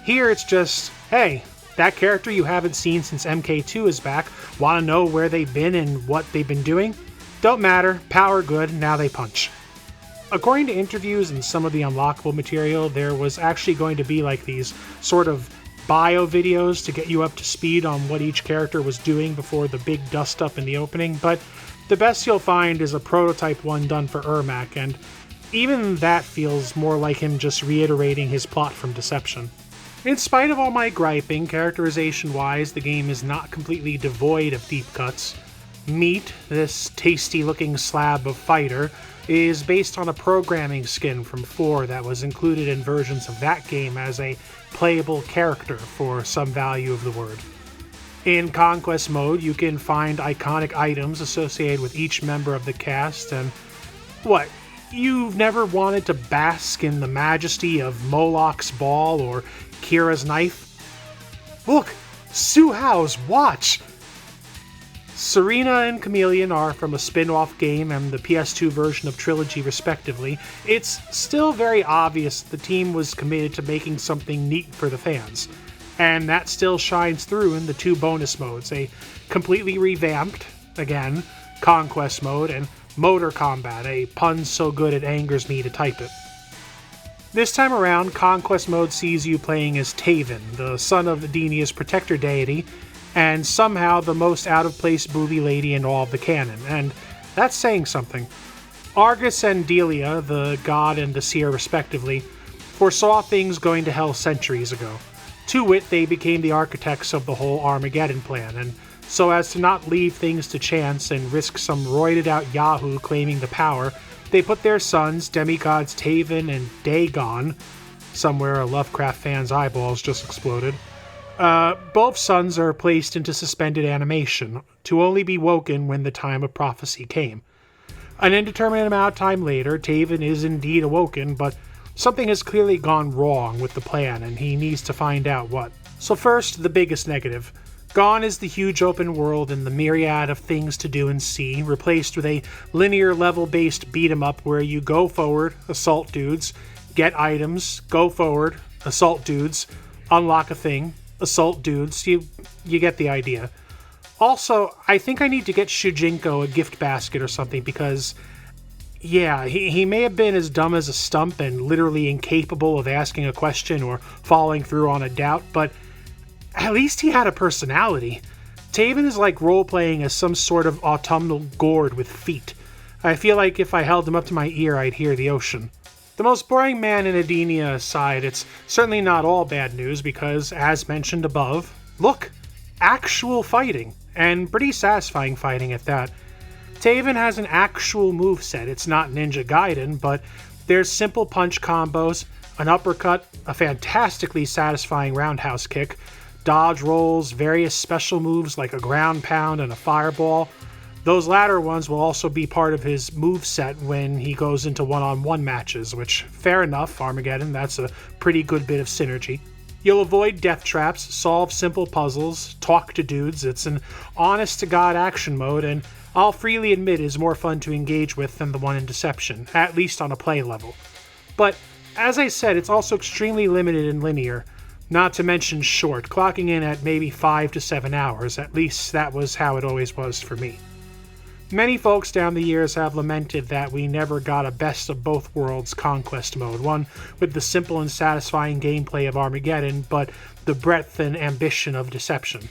Here it's just, hey, that character you haven't seen since MK2 is back, want to know where they've been and what they've been doing? Don't matter, power good, now they punch. According to interviews and some of the unlockable material, there was actually going to be like these sort of bio videos to get you up to speed on what each character was doing before the big dust up in the opening, but the best you'll find is a prototype one done for Ermac, and even that feels more like him just reiterating his plot from Deception. In spite of all my griping, characterization-wise, the game is not completely devoid of deep cuts. Meat, this tasty-looking slab of fighter, is based on a programming skin from 4 that was included in versions of that game as a playable character for some value of the word. In Conquest mode, you can find iconic items associated with each member of the cast, and what, you've never wanted to bask in the majesty of Moloch's ball or Kira's knife? Look! Sue Howe's watch! Serena and Chameleon are from a spin-off game and the PS2 version of Trilogy respectively. It's still very obvious the team was committed to making something neat for the fans, and that still shines through in the 2 bonus modes, a completely revamped, again, Conquest mode, and Mortal Kombat, a pun so good it angers me to type it. This time around, Conquest mode sees you playing as Taven, the son of Edenia's protector deity, and somehow the most out-of-place booby lady in all of the canon, and that's saying something. Argus and Delia, the god and the seer respectively, foresaw things going to hell centuries ago. To wit, they became the architects of the whole Armageddon plan, and so as to not leave things to chance and risk some roided-out yahoo claiming the power, they put their sons, demigods Taven and Dagon, somewhere a Lovecraft fan's eyeballs just exploded. Both sons are placed into suspended animation, to only be woken when the time of prophecy came. An indeterminate amount of time later, Taven is indeed awoken, but something has clearly gone wrong with the plan, and he needs to find out what. So first, the biggest negative. Gone is the huge open world and the myriad of things to do and see, replaced with a linear level-based beat-em-up where you go forward, assault dudes, get items, go forward, assault dudes, unlock a thing, assault dudes, you get the idea. Also, I think I need to get Shujinko a gift basket or something because, yeah, he may have been as dumb as a stump and literally incapable of asking a question or following through on a doubt, but at least he had a personality. Taven is like role-playing as some sort of autumnal gourd with feet. I feel like if I held him up to my ear, I'd hear the ocean. The most boring man in Edenia aside, it's certainly not all bad news because, as mentioned above, look, actual fighting, and pretty satisfying fighting at that. Taven has an actual moveset. It's not Ninja Gaiden, but there's simple punch combos, an uppercut, a fantastically satisfying roundhouse kick, dodge rolls, various special moves like a ground pound and a fireball. Those latter ones will also be part of his moveset when he goes into one-on-one matches, which, fair enough, Armageddon, that's a pretty good bit of synergy. You'll avoid death traps, solve simple puzzles, talk to dudes. It's an honest-to-God action mode, and I'll freely admit is more fun to engage with than the one in Deception, at least on a play level. But, as I said, it's also extremely limited and linear, not to mention short, clocking in at maybe 5 to 7 hours. At least that was how it always was for me. Many folks down the years have lamented that we never got a best of both worlds Conquest mode, one with the simple and satisfying gameplay of Armageddon, but the breadth and ambition of Deception.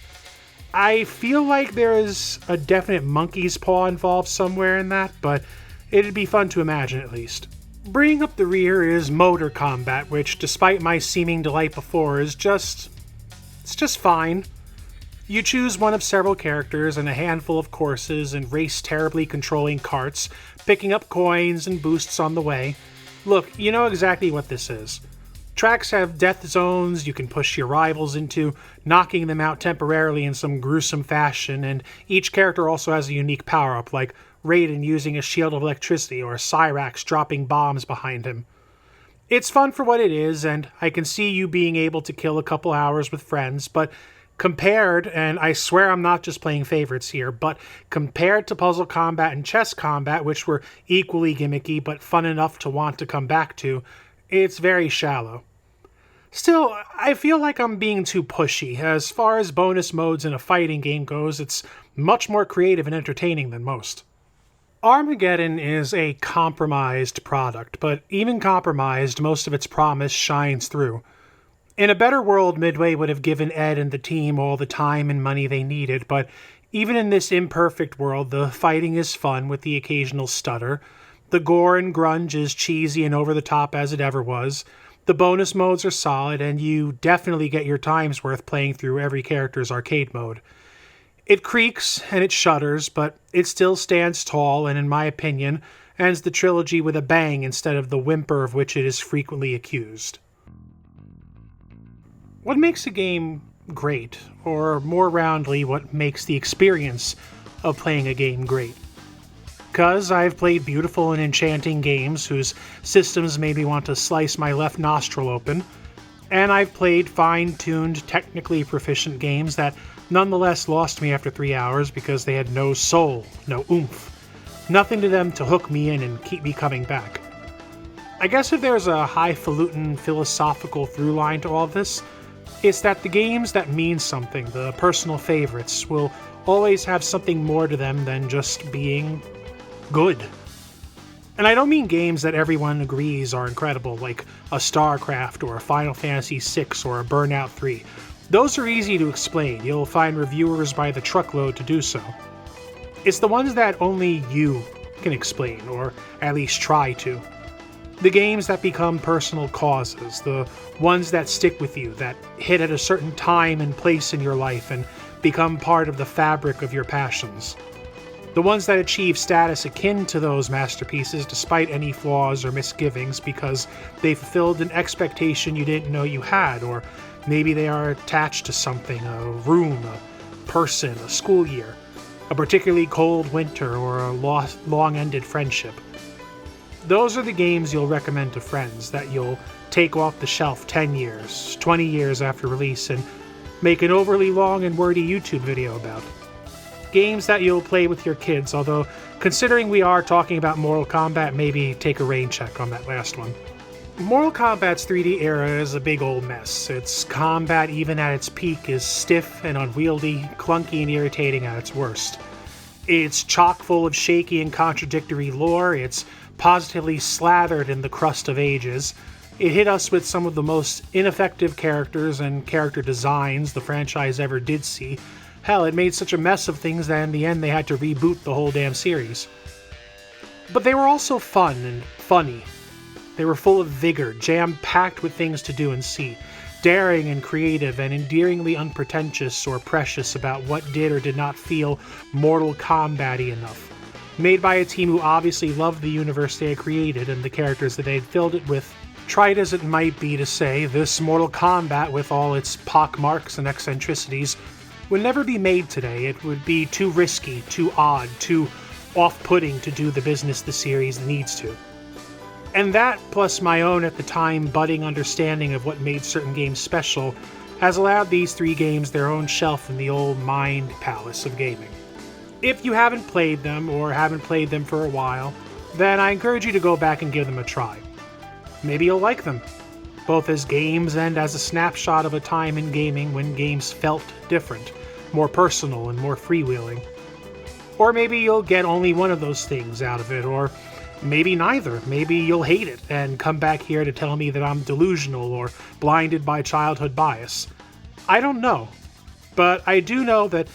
I feel like there is a definite monkey's paw involved somewhere in that, but it'd be fun to imagine at least. Bringing up the rear is Mortal Kombat, which, despite my seeming delight before, it's just fine. You choose one of several characters and a handful of courses and race terribly controlling carts, picking up coins and boosts on the way. Look, you know exactly what this is. Tracks have death zones you can push your rivals into, knocking them out temporarily in some gruesome fashion, and each character also has a unique power-up, like Raiden using a shield of electricity or Cyrax dropping bombs behind him. It's fun for what it is, and I can see you being able to kill a couple hours with friends, but compared, and I swear I'm not just playing favorites here, but compared to Puzzle Combat and Chess Combat, which were equally gimmicky but fun enough to want to come back to, it's very shallow. Still, I feel like I'm being too pushy. As far as bonus modes in a fighting game goes, it's much more creative and entertaining than most. Armageddon is a compromised product, but even compromised, most of its promise shines through. In a better world, Midway would have given Ed and the team all the time and money they needed, but even in this imperfect world, the fighting is fun with the occasional stutter. The gore and grunge is cheesy and over the top as it ever was. The bonus modes are solid, and you definitely get your time's worth playing through every character's arcade mode. It creaks and it shudders, but it still stands tall and, in my opinion, ends the trilogy with a bang instead of the whimper of which it is frequently accused. What makes a game great, or more roundly, what makes the experience of playing a game great? Because I've played beautiful and enchanting games whose systems made me want to slice my left nostril open, and I've played fine-tuned, technically proficient games that nonetheless lost me after 3 hours because they had no soul, no oomph, nothing to them to hook me in and keep me coming back. I guess if there's a highfalutin philosophical through line to all this, it's that the games that mean something, the personal favorites, will always have something more to them than just being good. And I don't mean games that everyone agrees are incredible, like a StarCraft or a Final Fantasy VI or a Burnout 3. Those are easy to explain. You'll find reviewers by the truckload to do so. It's the ones that only you can explain, or at least try to. The games that become personal causes, the ones that stick with you, that hit at a certain time and place in your life and become part of the fabric of your passions. The ones that achieve status akin to those masterpieces despite any flaws or misgivings because they fulfilled an expectation you didn't know you had, or maybe they are attached to something, a room, a person, a school year, a particularly cold winter, or a long-ended friendship. Those are the games you'll recommend to friends that you'll take off the shelf 10 years, 20 years after release and make an overly long and wordy YouTube video about. Games that you'll play with your kids, although considering we are talking about Mortal Kombat, maybe take a rain check on that last one. Mortal Kombat's 3D era is a big old mess. Its combat, even at its peak, is stiff and unwieldy, clunky and irritating at its worst. It's chock full of shaky and contradictory lore, it's positively slathered in the crust of ages. It hit us with some of the most ineffective characters and character designs the franchise ever did see. Hell, it made such a mess of things that in the end they had to reboot the whole damn series. But they were also fun and funny. They were full of vigor, jam-packed with things to do and see, daring and creative and endearingly unpretentious or precious about what did or did not feel Mortal Kombat-y enough. Made by a team who obviously loved the universe they had created and the characters that they had filled it with. Trite as it might be to say, this Mortal Kombat, with all its pockmarks and eccentricities, would never be made today. It would be too risky, too odd, too off-putting to do the business the series needs to. And that, plus my own at the time budding understanding of what made certain games special, has allowed these three games their own shelf in the old mind palace of gaming. If you haven't played them, or haven't played them for a while, then I encourage you to go back and give them a try. Maybe you'll like them, both as games and as a snapshot of a time in gaming when games felt different, more personal and more freewheeling. Or maybe you'll get only one of those things out of it, or maybe neither. Maybe you'll hate it and come back here to tell me that I'm delusional or blinded by childhood bias. I don't know, but I do know that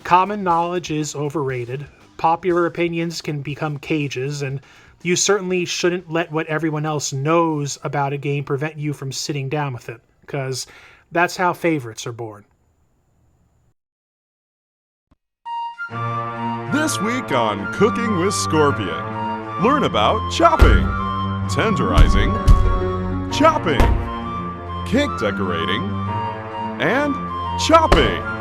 common knowledge is overrated, popular opinions can become cages, and you certainly shouldn't let what everyone else knows about a game prevent you from sitting down with it, because that's how favorites are born. This week on Cooking with Scorpion, learn about chopping, tenderizing, chopping, cake decorating, and chopping.